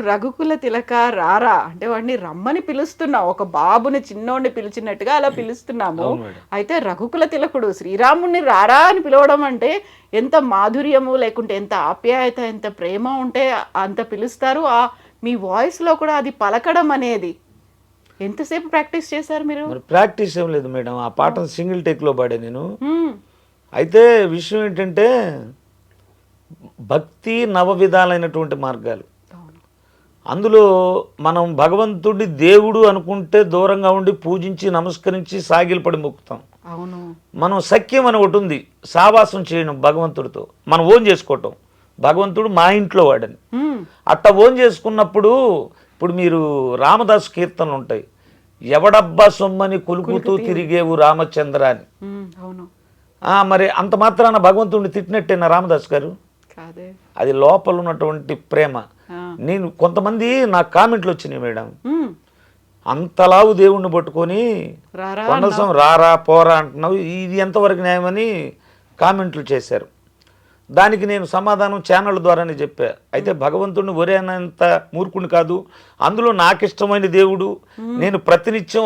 రఘుకుల తిలక రారా అంటే వాడిని రమ్మని పిలుస్తున్నాం, ఒక బాబుని చిన్నోడిని పిలిచినట్టుగా అలా పిలుస్తున్నాము. అవును మేడం. అయితే రఘుకుల తిలకుడు శ్రీరాముణ్ణి రారా అని పిలవడం అంటే ఎంత మాధుర్యము, లేకుంటే ఎంత ఆప్యాయత, ఎంత ప్రేమ ఉంటే అంత పిలుస్తారు. మీ వాయిస్లో కూడా అది పలకడం అనేది ఎంతసేపు ప్రాక్టీస్ చేశారు మీరు? మరి ప్రాక్టీస్ ఏం లేదు మేడం, ఆ పాట సింగిల్ టేక్లో పాడే నేను. మ్మ్. అయితే విషయం ఏంటంటే భక్తి నవ విధాలైనటువంటి మార్గాలు. అవును. అందులో మనం భగవంతుడి దేవుడు అనుకుంటే దూరంగా ఉండి పూజించి నమస్కరించి సాగిలపడి మొక్కుతాం. అవును. మనం సఖ్యం అని ఒకటి ఉంది, సావాసం చేయడం భగవంతుడితో, మనం ఓన్ చేసుకోవటం. భగవంతుడు మా ఇంట్లో వాడని మ్మ్. అట్ట ఓన్ చేసుకున్నప్పుడు ఇప్పుడు మీరు రామదాసు కీర్తనలు ఉంటాయి, ఎవడబ్బా సొమ్మని కులుకుతూ తిరిగేవు రామచంద్ర అని. మ్మ్. అవును. మరి అంత మాత్రాన భగవంతుడిని తిట్టినట్టేనా రామదాస్ గారు? కాదే. అది లోపల ఉన్నటువంటి ప్రేమ. ఆ. నేను కొంతమంది నాకు కామెంట్లు వచ్చినాయి మేడం, మ్మ్. అంతలావు దేవుణ్ణి పట్టుకొని రారా కొండసం రారా పోరా అంటున్నావు, ఇది ఎంతవరకు న్యాయమని కామెంట్లు చేశారు. దానికి నేను సమాధానం ఛానల్ ద్వారానే చెప్పా. అయితే భగవంతుడిని ఒరే అన్నంత మూర్ఖుని కాదు, అందులో నాకు ఇష్టమైన దేవుడు, నేను ప్రతినిత్యం